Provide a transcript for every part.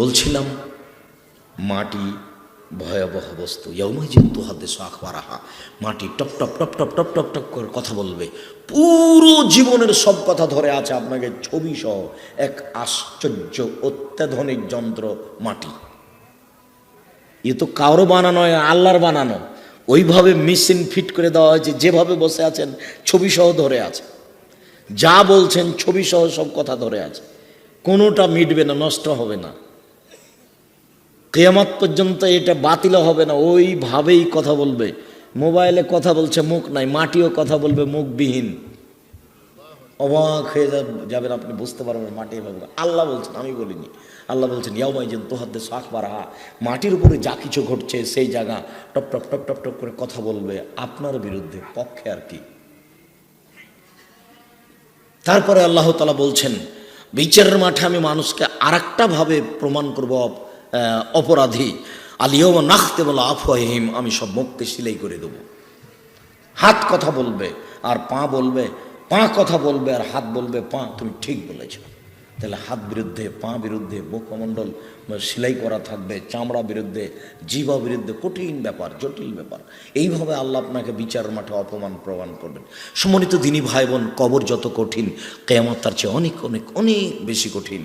বলছিলাম মাটি ভয়াবহ বস্তু। ইয়াউমাইজিন তুহাদ্দিসু আখবারাহা, মাটি top top top top top top top করে কথা বলবে। পুরো জীবনের সব কথা ধরে আছে আপনাকে ছবি সহ। এক আশ্চর্য অত্যাধুনিক যন্ত্র মাটি। এ তো কারো বানানো নয়, আল্লাহর বানানো। ওইভাবে মেশিন ফিট করে দেওয়া হয়েছে, যেভাবে বসে আছেন ছবি সহ ধরে আছে। যা বলছেন ছবি সহ সব কথা ধরে আছে, কোনোটা মিটবে না, নষ্ট হবে না, কিয়ামত পর্যন্ত এটা বাতিল হবে না। ওইভাবেই কথা বলবে। মোবাইলে কথা বলছে, মুখ নাই, মাটিও কথা বলবে মুখবিহীন। অবাক হয়ে যাবেন আপনি, বুঝতে পারবেন মাটি এভাবে। আল্লাহ বলছেন, আমি বলিনি। আল্লাহ বলছেন ইয়াউমাইজিন তুহাদ্দিসু আখবারাহা, মাটির উপরে যা কিছু ঘটছে সেই জায়গা top top top top top করে কথা বলবে আপনার বিরুদ্ধে, পক্ষে আর কি। তারপরে আল্লাহ তাআলা বলছেন বিচারের মাঠে আমি মানুষকে আরেকটা ভাবে প্রমাণ করব অপরাধী। আলিয়াউমা নাখতিমু আলা আফওয়াহিহিম, আমি সব মুখকে সিলাই করে দেব। হাত কথা বলবে আর পা বলবে, পা কথা বলবে আর হাত বলবে পা তুমি ঠিক বলেছ। তাহলে হাত বিরুদ্ধে, পা বিরুদ্ধে, মুখমণ্ডল সেলাই করা থাকবে, চামড়া বিরুদ্ধে, জিহ্বা বিরুদ্ধে। কঠিন ব্যাপার, জটিল ব্যাপার। এইভাবে আল্লাহ আপনাকে বিচার মাঠে অপমান প্রমাণ করবেন। সম্মানিত দিনী ভাই বোন, কবর যত কঠিন, কিয়ামত তার চেয়ে অনেক অনেক অনেক বেশি কঠিন।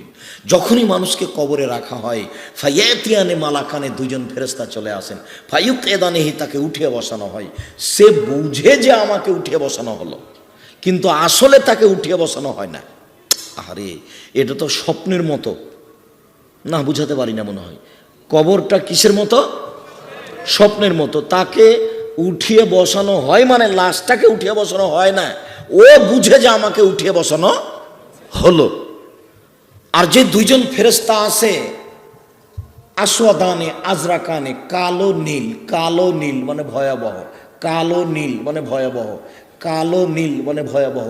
যখনই মানুষকে কবরে রাখা হয়, ফায়াতিয়ানে মালাকানে, দুজন ফেরেশতা চলে আসেন। ফায়ুকএদানেহি, তাকে উঠিয়ে বসানো হয়। সে বুঝে যে আমাকে উঠিয়ে বসানো হলো, কিন্তু আসলে তাকে উঠিয়ে বসানো হয় না। আরে এটা তো স্বপ্নের মতো না, বুঝাতে পারি না মনে হয়। কবরটা কিসের মতো? স্বপ্নের মতো। তাকে উঠিয়ে বসানো হয় মানে লাশটাকে উঠিয়ে বসানো হয় না, ও বুঝে যে আমাকে উঠিয়ে বসানো হলো। আর যে দুইজন ফেরেশতা আছে, আসওয়াদানে আজরাকানে, কালো নীল। কালো নীল মানে ভয়াবহ, কালো নীল মানে ভয়াবহ, কালো নীল মানে ভয়াবহ।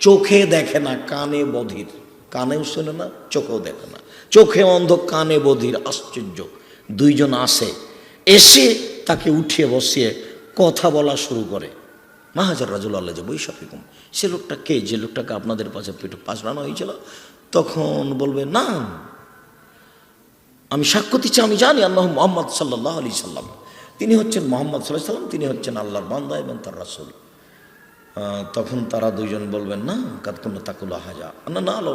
চোখে দেখে না, কানে বধির। কানেও শোনে না, চোখেও দেখে না, চোখে অন্ধ, কানে বধির। আশ্চর্য। দুইজন আসে, এসে তাকে উঠিয়ে বসিয়ে কথা বলা শুরু করে। মাহাজার রাজুল আল্লাহ যে বৈশাফিকুম, সে লোকটা কে, যে লোকটাকে আপনাদের পাশে পেটে পাশড়ানো হয়েছিল? তখন বলবে না, আমি সাক্ষ্য দিচ্ছি, আমি জানি আল্লাহ মুহাম্মদ সাল্লাল্লাহু আলাইহি সাল্লাম, তিনি হচ্ছেন মুহাম্মদ সাল্লাল্লাহু আলাইহি সাল্লাম, তিনি হচ্ছেন আল্লাহর বান্দা এবং তার রাসূল। তখন তারা দুইজন বলবেন না, কাতকুল্লা তাকুল্লা হাজা, না না আলো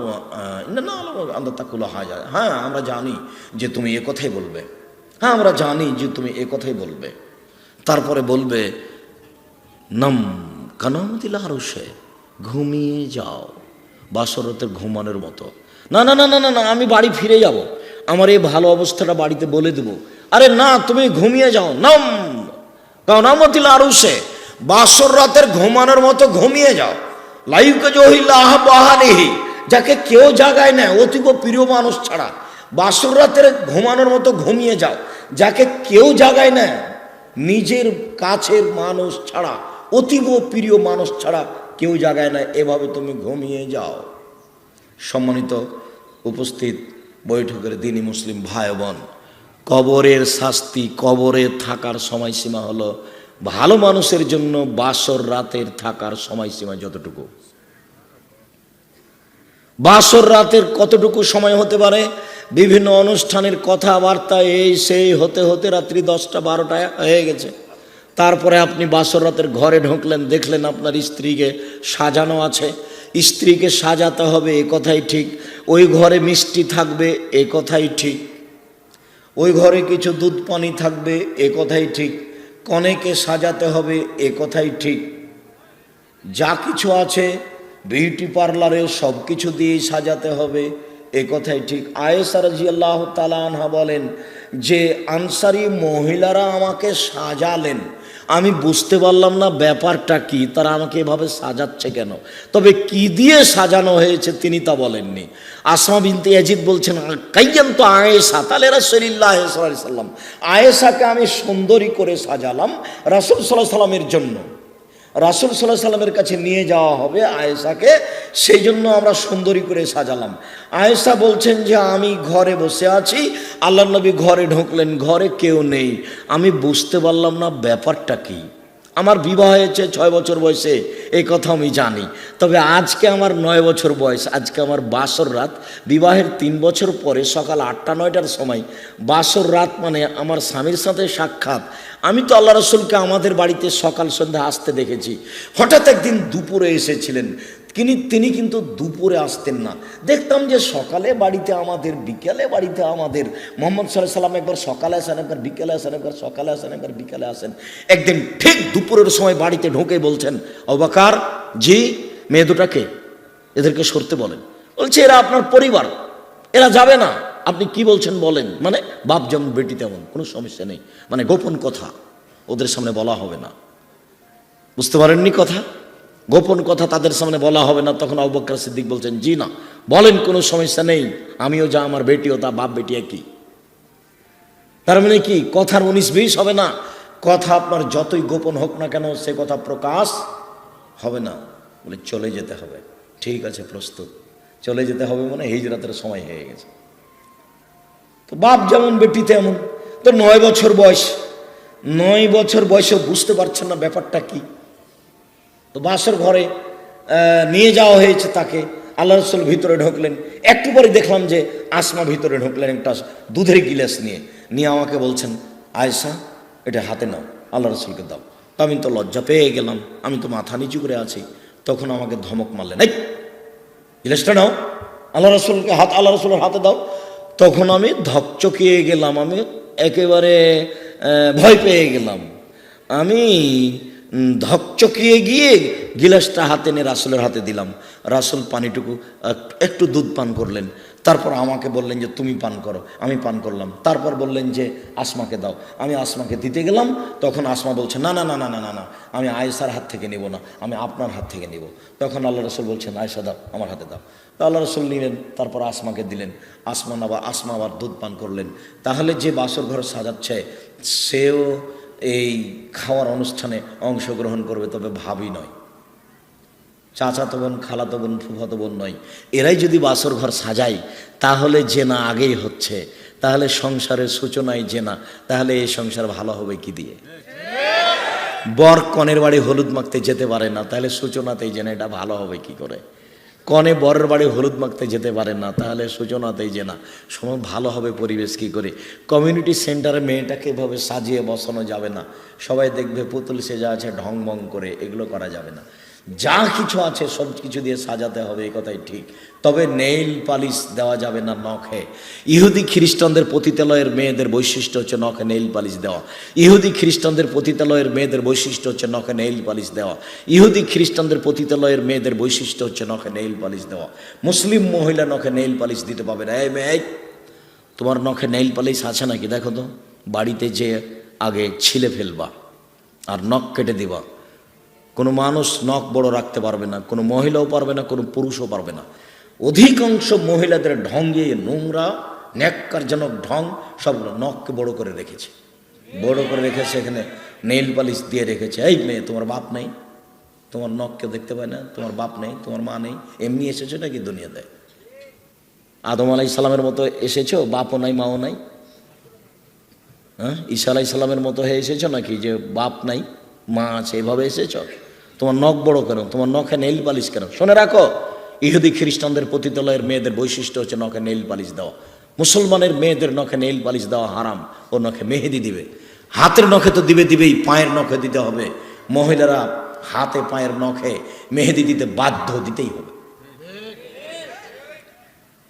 না না আলো আল্লাহ তাকুল্লা হাজা, হ্যাঁ আমরা জানি যে তুমি এ কথাই বলবে, হ্যাঁ আমরা জানি যে তুমি এ কথাই বলবে। তারপরে বলবে নাম কানামতিল্লাহ আরশে, ঘুমিয়ে যাও, বাসরতের ঘুমানোর মতো। না না না না না না, আমি বাড়ি ফিরে যাব, আমার এই ভালো অবস্থাটা বাড়িতে বলে দেবো। আরে না, তুমি ঘুমিয়ে যাও। নাম কানামতিল্লাহ আরশে, বাসর রাতের ঘুমানোর মতো ঘুমিয়ে যাও। লাইউকে জহিল্লাহ বাহানিহি, যাকে কেউ জাগায় না অতীব প্রিয় মানুষ ছাড়া। বাসর রাতের ঘুমানোর মতো ঘুমিয়ে যাও, যাকে কেউ জাগায় না নিজের কাছের মানুষ ছাড়া, অতীব প্রিয় মানুষ ছাড়া কেউ জাগায় না, এভাবে তুমি ঘুমিয়ে যাও। সম্মানিত উপস্থিত বৈঠকের দিনী মুসলিম ভাই বোন, কবরের শাস্তি, কবরে থাকার সময়সীমা হলো ভালো মানুষের জন্য বাসর রাতের থাকার সময়সীমা যতটুকু। বাসর রাতের কতটুকু সময় হতে পারে? বিভিন্ন অনুষ্ঠানের কথাবার্তা এই সেই হতে হতে রাত্রি 10টা 12টা হয়ে গেছে। তারপরে আপনি বাসর রাতের ঘরে ঢুকলেন, দেখলেন আপনার স্ত্রীকে সাজানো আছে। স্ত্রীকে সাজাতে হবে, এ কথাই ঠিক। ওই ঘরে মিষ্টি থাকবে, এ কথাই ঠিক। ওই ঘরে কিছু দুধ পানি থাকবে, এ কথাই ঠিক। কনেকে সাজাতে হবে, এ কথাই ঠিক। যা কিছু আছে বিউটি পার্লারে সব কিছু দিয়েই সাজাতে হবে, এ কথাই ঠিক। আয়েশা রাদিয়াল্লাহু তাআলা আনহা বলেন যে আনসারী মহিলারা আমাকে সাজালেন, আমি বুঝতে পারলাম না ব্যাপারটা কি, তারা আমাকে এভাবে সাজাচ্ছে কেন, তবে কি দিয়ে সাজানো হয়েছে তিনি তা বলেননি। আসমা বিনতে ইয়াজিদ বলছেন কাইয়াম তো আয়েশা তাহলে রাসূলুল্লাহ সাল্লাল্লাহু আলাইহি সাল্লাম, আয়েশাকে আমি সুন্দরী করে সাজালাম রাসূল সাল্লাল্লাহু আলাইহি সাল্লামের জন্য। রাসূল সাল্লাল্লাহু আলাইহি সাল্লামের কাছে নিয়ে যাওয়া হবে আয়েশাকে, সেই জন্য আমরা সুন্দরী করে সাজালাম। আয়েশা বলছেন যে আমি ঘরে বসে আছি, আল্লাহর নবী ঘরে ঢুকলেন, ঘরে কেউ নেই, আমি বুঝতে পারলাম না ব্যাপারটা কি। আমার বিবাহ হয়েছে 6 বছর বয়সে, এই কথা আমি জানি। তবে আজকে আমার 9 বছর বয়স, আজকে আমার বাসর রাত। বিবাহের 3 বছর পরে সকাল 8টা-9টার সময় বাসর রাত, মানে আমার স্বামীর সাথে সাক্ষাৎ। আমি তো আল্লাহ রসুলকে আমাদের বাড়িতে সকাল সন্ধ্যা আসতে দেখেছি। হঠাৎ একদিন দুপুরে এসেছিলেন তিনি, কিন্তু দুপুরে আসতেন না। দেখতাম যে সকালে বাড়িতে আমাদের, বিকেলে বাড়িতে আমাদের। মোহাম্মদ সাল্লাল্লাহু আলাইহি সাল্লাম একবার সকালে আসেন, একবার বিকেলে আসেন, একবার সকালে আসেন, একবার বিকেলে আসেন। একদিন ঠিক দুপুরের সময় বাড়িতে ঢুকে বলছেন, আবু বকর জি, মেয়ে দুটাকে এদেরকে সরতে বলেন। বলছে এরা আপনার পরিবার, এরা যাবে না। আপনি কি বলছেন বলেন। মানে বাপ যেমন বেটি তেমন, কোনো সমস্যা নেই, মানে গোপন কথা ওদের সামনে বলা হবে না। বুঝতে পারেননি কথা? গোপন কথা তাদের সামনে বলা হবে না। তখন আবু বকর সিদ্দিক বলছেন, জি না, বলেন, কোনো সমস্যা নেই, আমিও যা, আমার বেটিও তা, বাপ বেটি একই। তার মানে কি, কথার 19-20 হবে না। কথা আপনার যতই গোপন হোক না কেন, সে কথা প্রকাশ হবে না। বলে চলে যেতে হবে। ঠিক আছে, প্রস্তুত। চলে যেতে হবে মানে হিজরতের সময় হয়ে গেছে। তো বাপ যেমন বেটি তেমন। তো 9 বছর বয়স, 9 বছর বয়সেও বুঝতে পারছেন না ব্যাপারটা কি। তো বাসর ঘরে নিয়ে যাওয়া হয়েছে তাকে। আল্লাহ রসুল ভিতরে ঢুকলেন। একটু পরে দেখলাম যে আসমা ভিতরে ঢুকলেন একটা দুধের গিলাস নিয়ে আমাকে বলছেন, আয়েশা এটা হাতে নাও, আল্লাহ রসুলকে দাও। তো আমি তো লজ্জা পেয়ে গেলাম, আমি তো মাথা নিচু করে আছি। তখন আমাকে ধমক মারলেন, এই গিলাসটা নাও, আল্লাহ রসুলের হাতে দাও। তখন আমি ধকচকিয়ে গেলাম, আমি একেবারে ভয় পেয়ে গেলাম। আমি ধকচকিয়ে গিয়ে গিলাসটা হাতে নিয়ে রাসূলের হাতে দিলাম। রাসূল পানিটুকু একটু দুধ পান করলেন। তারপর আমাকে বললেন যে তুমি পান করো। আমি পান করলাম। তারপর বললেন যে আসমাকে দাও। আমি আসমাকে দিতে গেলাম। তখন আসমা বলছে, না না না না না না না, আমি আয়েশার হাত থেকে নেব না, আমি আপনার হাত থেকে নেব। তখন আল্লাহ রসুল বলছেন, আয়েশা দাও, আমার হাতে দাও। তো আল্লাহ রসুল নিলেন, তারপর আসমা দিলেন। আসমা আবার দুধ পান করলেন। তাহলে যে বাসর ঘর সাজাচ্ছে সেও এই খাওয়ার অনুষ্ঠানে অংশগ্রহণ করবে, তবে ভাবি নয়, চাচাতো বোন, খালাতো বোন, ফুফাতো বোন নয়। এরাই যদি বাসর ঘর সাজায় তাহলে জেনা আগেই হচ্ছে, তাহলে সংসারের সূচনায় জেনা, তাহলে এই সংসার ভালো হবে কি দিয়ে? বর কনের বাড়ি হলুদ মাখতে যেতে পারে না, তাহলে সূচনাতেই জেনা, এটা ভালো হবে কি করে? কনে বরের বাড়ি হলুদ মাখতে যেতে পারে না, তাহলে সূচনাতেই জেনা, সময় ভালো হবে পরিবেশ কি করে? কমিউনিটি সেন্টারে মেয়েটাকে এভাবে সাজিয়ে বসানো যাবে না। সবাই দেখবে পুতুল সেজা আছে ঢং মং করে, এগুলো করা যাবে না। যা কিছু আছে সব কিছু দিয়ে সাজাতে হবে, এই কথাই ঠিক। তবে নেইল পালিশ দেওয়া যাবে না নখে। ইহুদি খ্রিস্টানদের পতিতালয়ের মেয়েদের বৈশিষ্ট্য হচ্ছে নখে নেইল পালিশ দেওয়া। ইহুদি খ্রিস্টানদের পতিতালয়ের মেয়েদের বৈশিষ্ট্য হচ্ছে নখে নেইল পালিশ দেওয়া। ইহুদি খ্রিস্টানদের পতিতালয়ের মেয়েদের বৈশিষ্ট্য হচ্ছে নখে নেইল পালিশ দেওয়া। মুসলিম মহিলা নখে নেইল পালিশ দিতে পাবে না। এই মেয়ে, তোমার নখে নেইল পালিশ আছে নাকি দেখো তো। বাড়িতে যে আগে ছিলে ফেলবা আর নখ কেটে দিবা। কোনো মানুষ নখ বড় রাখতে পারবে না, কোনো মহিলাও পারবে না, কোনো পুরুষও পারবে না। অধিকাংশ মহিলাদের ঢঙ্গে নোংরা ন্যাক্কারজনক ঢং, সবগুলো নখকে বড় করে রেখেছে, বড় করে রেখেছে, এখানে নেইল পালিশ দিয়ে রেখেছে। এই মেয়ে, তোমার বাপ নেই? তোমার নখ কেউ দেখতে পায় না? তোমার বাপ নেই, তোমার মা নেই, এমনি এসেছো নাকি দুনিয়াতে? আদম আলাইহিস সালামের মতো এসেছো, বাপও নাই মাও নাই? হ্যাঁ, ঈসা আলাইহিস সালামের মতো হয়ে এসেছো নাকি যে বাপ নাই মা আছে, এভাবে এসেছো? তোমার নখ বড় কেন? তোমার নখে নেইল পালিশ কেন? শুনে রাখো, ইহুদি খ্রিস্টানদের পতিতালয়ের মেয়েদের বৈশিষ্ট্য হচ্ছে নখে নেইল পালিশ দেওয়া। মুসলমানের মেয়েদের নখে নেইল পালিশ দেওয়া হারাম। ও নখে মেহেদি দিবে। হাতের নখে তো দিবেই, পায়ের নখে দিতে হবে। মহিলারা হাতে পায়ের নখে মেহেদি দিতে বাধ্য, দিতেই হবে।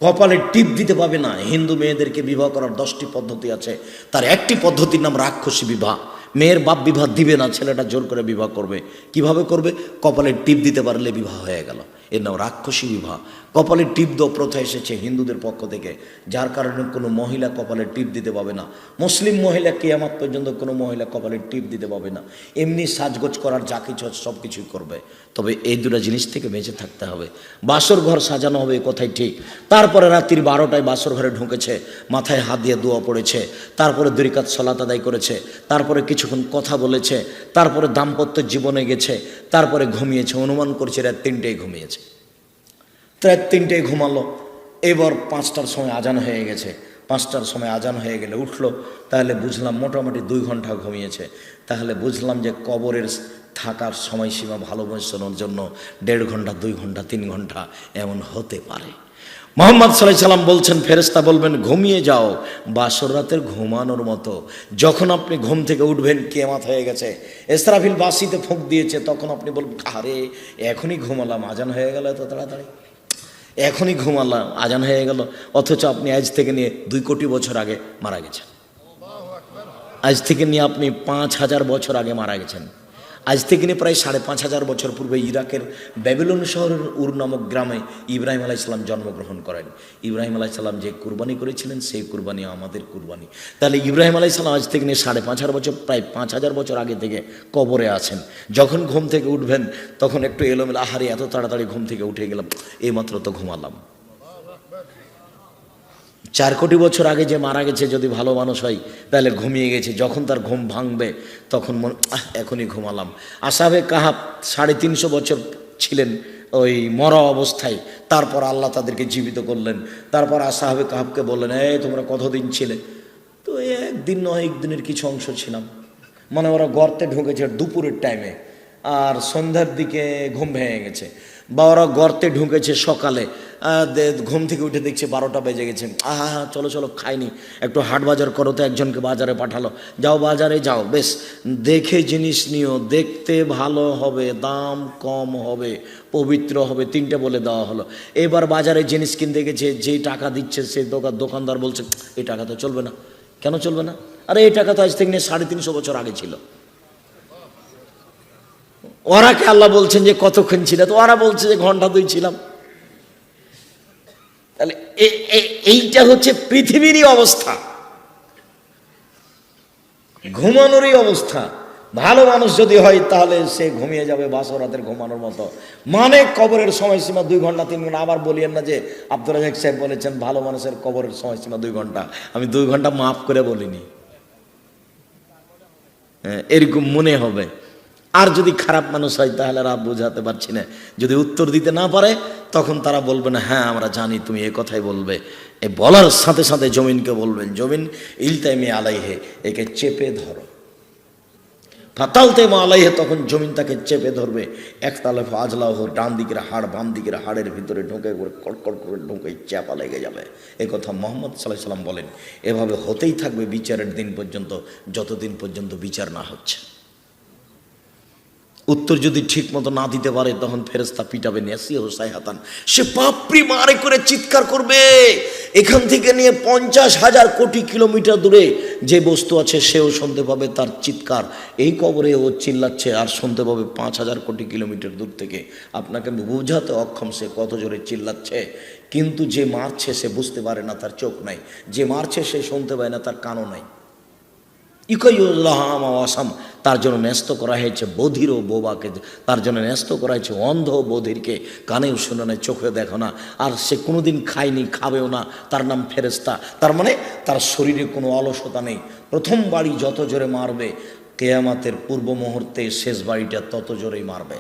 কপালে টিপ দিতে পাবে না। হিন্দু মেয়েদেরকে বিবাহ করার 10টি পদ্ধতি আছে, তার একটি পদ্ধতির নাম রাক্ষসী বিবাহ। মেয়ের বাপ বিবাহ দিবে না, ছেলেটা জোর করে বিবাহ করবে। কিভাবে করবে? কপালে টিপ দিতে পারলে বিবাহ হয়ে গেল, এর নাম রাক্ষসী বিবাহ। কপালে টিপ দেওয়া প্রথা এসেছে হিন্দুদের পক্ষ থেকে, যার কারণে কোনো মহিলা কপালে টিপ দিতে পাবে না। মুসলিম মহিলা কিয়ামত পর্যন্ত কোনো মহিলা কপালে টিপ দিতে পাবে না। এমনি সাজগোজ করার যা কিছু সব কিছুই করবে, তবে এই দুটো জিনিস থেকে বেঁচে থাকতে হবে। বাসর ঘর সাজানো হবে, কথাই ঠিক। তারপরে রাত্রির 12টায় বাসর ঘরে ঢুকেছে, মাথায় হাত দিয়ে দোয়া পড়েছে, তারপরে 2 রাকাত সালাত আদায় করেছে, তারপরে কিছুক্ষণ কথা বলেছে, তারপরে দাম্পত্য জীবনে গেছে, তারপরে ঘুমিয়েছে। অনুমান করছে রাত 3টায় ঘুমিয়েছে। রাত 3টায় ঘুমালো। এবার 5টার সময় আজান হয়ে গেছে। 5টার সময় আজান হয়ে গেলে উঠলো, তাহলে বুঝলাম মোটামুটি 2 ঘন্টা ঘুমিয়েছে। তাহলে বুঝলাম যে কবরের থাকার সময়সীমা ভালোবাসানোর জন্য 1.5 ঘন্টা, 2 ঘন্টা, 3 ঘন্টা এমন হতে পারে। মুহাম্মদ সাল্লাল্লাহু আলাইহি সাল্লাম বলছেন, ফেরেশতা বলবেন ঘুমিয়ে যাও বাসর রাতের ঘুমানোর মতো। যখন আপনি ঘুম থেকে উঠবেন কিয়ামত হয়ে গেছে, ইসরাফিল বাঁশিতে ফুঁক দিয়েছে, তখন আপনি বলবেন আরে এখনই ঘুমালাম, আজান হয়ে গেল এত তাড়াতাড়ি, এখনই ঘুমালাম, আজান হয়ে গেল। অথচ আপনি আজ থেকে নিয়ে 2 কোটি বছর আগে মারা গেছেন। আজ থেকে নিয়ে আপনি 5,000 বছর আগে মারা গেছেন। আজ থেকে নিয়ে প্রায় 5,500 বছর পূর্বে ইরাকের ব্যাবিলন শহরের উর নামক গ্রামে ইব্রাহিম আলাইহিস সালাম জন্মগ্রহণ করেন। ইব্রাহিম আলাইহিস সালাম যে কুরবানি করেছিলেন সেই কুরবানি আমাদের কুরবানি। তাহলে ইব্রাহিম আলাইহিস সালাম আজ থেকে নিয়ে 5,500 বছর, প্রায় 5,000 বছর আগে থেকে কবরে আছেন। যখন ঘুম থেকে উঠবেন তখন একটু এলোমেলো, আহারে এত তাড়াতাড়ি ঘুম থেকে উঠে গেলাম, এইমাত্র তো ঘুমালাম। 4 কোটি বছর আগে যে মারা গেছে যদি ভালো মানুষ হয় তাহলে ঘুমিয়ে গেছে, যখন তার ঘুম ভাঙবে তখন এখনই ঘুমালাম। আসহাবে কাহাফ 350 বছর ছিলেন ওই মরা অবস্থায়, তারপর আল্লাহ তাদেরকে জীবিত করলেন। তারপর আসহাবে কাহাফকে বললেন, তোমরা কতদিন ছিলে? তো একদিন নয়, একদিনের কিছু অংশ ছিলাম। মানে ওরা গর্তে ঢুকেছে দুপুরের টাইমে, আর সন্ধ্যার দিকে ঘুম ভেঙে গেছে। বা ওরা গর্তে ঢুকেছে সকালে, ঘুম থেকে উঠে দেখছে 12টা বেজে গেছে। চলো চলো খাইনি, একটু হাট বাজার করো। তো একজনকে বাজারে পাঠালো, যাও বাজারে যাও, বেশ দেখে জিনিস নিও, দেখতে ভালো হবে, দাম কম হবে, পবিত্র হবে, 3টে বলে দেওয়া হলো। এবার বাজারে জিনিস কিনতে গেছে, যেই টাকা দিচ্ছে সেই দোকানদার বলছে এই টাকা তো চলবে না। কেন চলবে না? আরে এই টাকা তো আজ থেকে নিয়ে 350 বছর আগে ছিল। ওরাকে আল্লাহ বলছেন যে কতক্ষণ ছিল? তো ওরা বলছে যে ঘন্টা 2 ছিলাম। তাহলে এইটা হচ্ছে পৃথিবীরই অবস্থা, ঘুমানোরই অবস্থা। ভালো মানুষ যদি হয় তাহলে সে ঘুমিয়ে যাবে বাসর রাতের ঘুমানোর মতো। মানে কবরের সময়সীমা 2 ঘন্টা 3 ঘন্টা। আবার বলিয়েন না যে আব্দুর রাজাক সাহেব বলেছেন ভালো মানুষের কবরের সময়সীমা 2 ঘন্টা। আমি 2 ঘন্টা মাফ করে বলিনি, এরকম মনে হবে। আর যদি খারাপ মানুষ হয় তাহলে আর বোঝাতে পারছি না, যদি উত্তর দিতে না পারে তখন তারা বলবে না হ্যাঁ আমরা জানি তুমি এ কথাই বলবে। এ বলার সাথে সাথে জমিনকে বলবেন, জমিন ইলতাইমি আলাইহে, একে চেপে ধরো। ফাতালতে মা আলাইহে, তখন জমিন তাকে চেপে ধরবে। একতালে আজলাহ, ডান দিকের হাড় বাম দিকের হাড়ের ভিতরে ঢুকে কড়কড় করে ঢুকে চাপা লেগে যাবে। এ কথা মুহাম্মদ সাল্লাল্লাহু আলাইহি সাল্লাম বলেন। এভাবে হতেই থাকবে বিচারের দিন পর্যন্ত, যতদিন পর্যন্ত বিচার না হচ্ছে। উত্তর যদি ঠিক মতো না দিতে পারে তখন ফেরেশতা পিটাবে, নেসিয়া হুসাইহাতান, সে বাপরি মারে করে চিৎকার করবে। এখান থেকে নিয়ে 50,000 কোটি কিলোমিটার দূরে যে বস্তু আছে সেও শুনতে পাবে তার চিৎকার। এই কবরে ও চিল্লাচ্ছে আর শুনতে পাবে 5,000 কোটি কিলোমিটার দূর থেকে। আপনাকে বোঝাতে অক্ষম সে কত জোরে চিল্লাচ্ছে, কিন্তু যে মারছে সে বুঝতে পারে না, তার চোখ নাই। যে মারছে সে শুনতে পায় না, তার কানও নাই। ইকয়ুল্লাহাম, তার জন্য ন্যস্ত করা হয়েছে বধির ও বোবাকে, তার জন্য ন্যস্ত করা হয়েছে অন্ধ ও বধিরকে। কানেও শুনে না, চোখে দেখো না, আর সে কোনোদিন খায়নি, খাবেও না, তার নাম ফেরেশতা। তার মানে তার শরীরে কোনো অলসতা নেই। প্রথম বাড়ি যত জোরে মারবে, কিয়ামতের পূর্ব মুহূর্তে শেষ বাড়িটা তত জোরেই মারবে।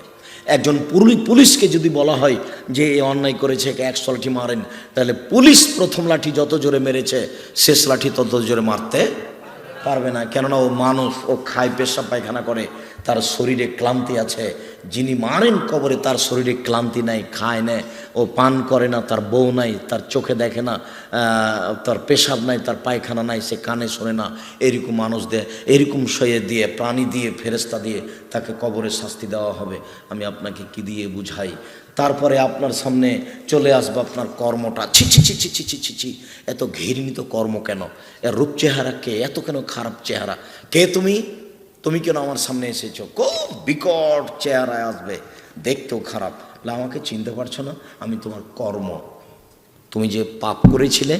একজন পুলিশকে যদি বলা হয় যে এ অন্যায় করেছে, একে 100 লাঠি মারেন, তাহলে পুলিশ প্রথম লাঠি যত জোরে মেরেছে শেষ লাঠি তত জোরে মারতে পারবে না। কেননা ও মানুষ, ও খায়, পেশাব পায়খানা করে, তার শরীরে ক্লান্তি আছে। যিনি মারেন কবরে তার শরীরে ক্লান্তি নাই, খায় না, ও পান করে না, তার বউ নাই, তার চোখে দেখে না, তার পেশাব নাই, তার পায়খানা নাই, সে কানে শোনে না। এরকম মানুষ এরকম শয়ে দিয়ে, প্রাণী দিয়ে, ফেরেশতা দিয়ে তাকে কবরে শাস্তি দেওয়া হবে। আমি আপনাকে কি দিয়ে বুঝাই? তারপরে আপনার সামনে চলে আসবে আপনার কর্মটা। ছি ছি ছি ছি ছি ছি ছি ছি, এত ঘৃণিত কর্ম কেন? এর রূপ চেহারা কে? এত কেন খারাপ চেহারা? কে তুমি? তুমি কেন আমার সামনে এসেছো? খুব বিকট চেহারায় আসবে, দেখতেও খারাপ। আমাকে চিনতে পারছো না? আমি তোমার কর্ম। তুমি যে পাপ করেছিলে,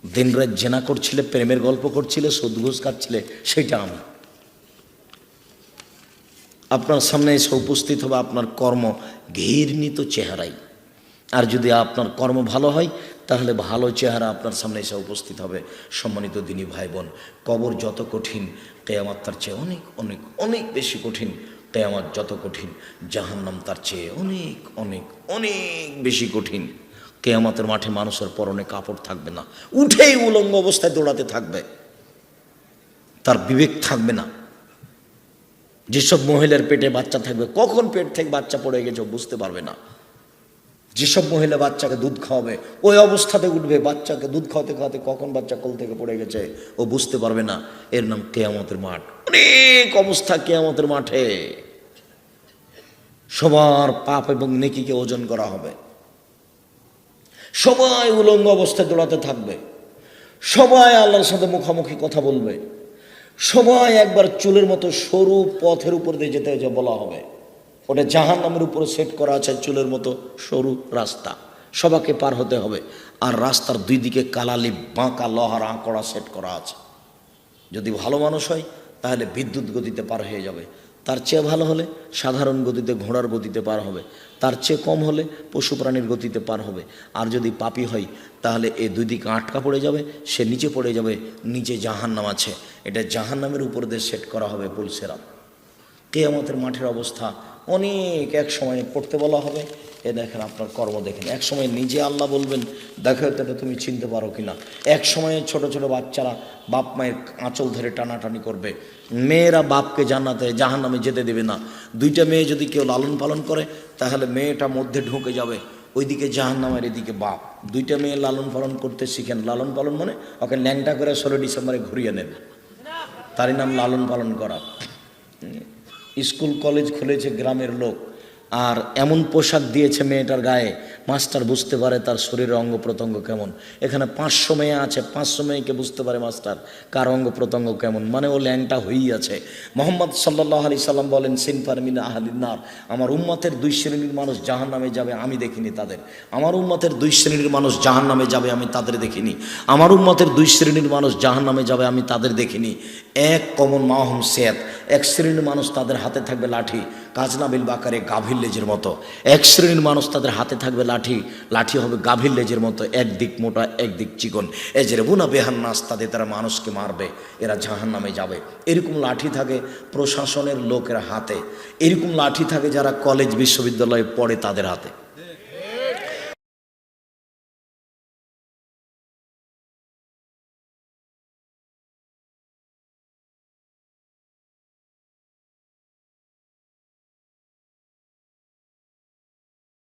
দিনরাত জেনা করছিলে, প্রেমের গল্প করছিলে, সুদ ঘুষ খাচ্ছিলে, সেটা আমি। আপনার সামনে এসে উপস্থিত হবে আপনার কর্ম ঘৃণিত চেহারাই। আর যদি আপনার কর্ম ভালো হয় তাহলে ভালো চেহারা আপনার সামনে এসে উপস্থিত হবে। সম্মানিত দিনী ভাই বোন, কবর যত কঠিন, কিয়ামত তার চেয়ে অনেক অনেক অনেক বেশি কঠিন। কিয়ামত যত কঠিন, জাহান্নাম তার চেয়ে অনেক অনেক অনেক বেশি কঠিন। কিয়ামতের মাঠে মানুষের পরনে কাপড় থাকবে না, উঠেই উলঙ্গ অবস্থায় দৌড়াতে থাকবে, তার বিবেক থাকবে না। যেসব মহিলার পেটে বাচ্চা থাকবে, কখন পেট থেকে বাচ্চা পড়ে গেছে বুঝতে পারবে না। যেসব মহিলা বাচ্চাকে দুধ খাওয়াবে ওই অবস্থাতে উঠবে, বাচ্চাকে দুধ খাওয়াতে খাওয়াতে কখন বাচ্চা কোল থেকে পড়ে গেছে ও বুঝতে পারবে না। এর নাম কিয়ামতের মাঠ। অনেক অবস্থা কিয়ামতের মাঠে। সবার পাপ এবং নেকিকে ওজন করা হবে। সবাই উলঙ্গ অবস্থায় দৌড়াতে থাকবে, সবাই আল্লাহর সাথে মুখামুখি কথা বলবে, সবাই একবার চুলের মতো সরু পথের উপর দিয়ে যেতে বলা হবে। ওটা জাহান্নামের উপরে সেট করা আছে, চুলের মতো সরু রাস্তা, সবাইকে পার হতে হবে। আর রাস্তার দুই দিকে কালালি বাঁকা লোহার আঁকড়া সেট করা আছে। যদি ভালো মানুষ হয় তাহলে বিদ্যুৎ গতিতে পার হয়ে যাবে, তার চেয়ে ভালো হলে সাধারণ গতিতে ঘোড়ার গতিতে পার হবে, তার চেয়ে কম হলে পশু প্রাণীর গতিতে পার হবে। আর যদি পাপী হয় তাহলে এই দুই দিকে আটকা পড়ে যাবে, সে নিচে পড়ে যাবে, নিচে জাহান্নাম আছে, এটা জাহান্নামের উপর দিয়ে সেট করা হবে পুলসেরা। কিয়ামতের মাঠের অবস্থা অনেক। এক সময় পড়তে বলা হবে, এ দেখেন আপনার কর্ম দেখেন। এক সময় নিজে আল্লাহ বলবেন, দেখো এটা তুমি চিনতে পারো কিনা। এক সময়ে ছোট ছোট বাচ্চারা বাপ মায়ের আঁচল ধরে টানাটানি করবে, মেয়েরা বাপকে জান্নাতে জাহান্নামে যেতে দেবে না। দুইটা মেয়ে যদি কেউ লালন পালন করে তাহলে মেয়েটা মধ্যে ঢুকে যাবে, ওইদিকে জাহান্নামের এদিকে বাপ। দুইটা মেয়ে লালন পালন করতে শিখেন। লালন পালন মানে ওকে ল্যাংটা করে 16 ডিসেম্বরে ঘুরিয়ে নেবে, তারই নাম লালন পালন করা। স্কুল কলেজ খুলেছে গ্রামের লোক, আর এমন পোশাক দিয়েছে মেয়েটার গায়ে, মাস্টার বুঝতে পারে তার শরীরের অঙ্গ প্রত্যঙ্গ কেমন। এখানে 500 মেয়ে আছে, 500 মেয়েকে বুঝতে পারে মাস্টার কার অঙ্গ প্রত্যঙ্গ কেমন, মানে ও ল্যাংটা হয়েই আছে। মোহাম্মদ সাল্লাল্লাহু আলাইহি সাল্লাম বলেন, সিনফার মিন আহলিন নার, আমার উম্মতের 2 শ্রেণীর মানুষ জাহান্নামে যাবে, আমি দেখিনি তাদের। আমার উম্মতের 2 শ্রেণীর মানুষ জাহান্নামে যাবে, আমি তাদের দেখিনি। আমার উম্মতের 2 শ্রেণীর মানুষ জাহান্নামে যাবে, আমি তাদের দেখিনি। এক কমন মাহম সেত, এক শ্রেণীর মানুষ তাদের হাতে থাকবে লাঠি, কাজনাবিল বাকারে গাভীর লেজের মতো। এক শ্রেণীর মানুষ তাদের হাতে থাকবে লাঠি, লাঠি হবে গাভীর লেজের মতো, একদিক মোটা একদিক চিকন। এজরেবুনা বেহান্নাস, তাদের তারা মানুষকে মারবে, এরা জাহান্নামে যাবে। এরকম লাঠি থাকে প্রশাসনের লোকের হাতে, এরকম লাঠি থাকে যারা কলেজ বিশ্ববিদ্যালয়ে পড়ে তাদের হাতে।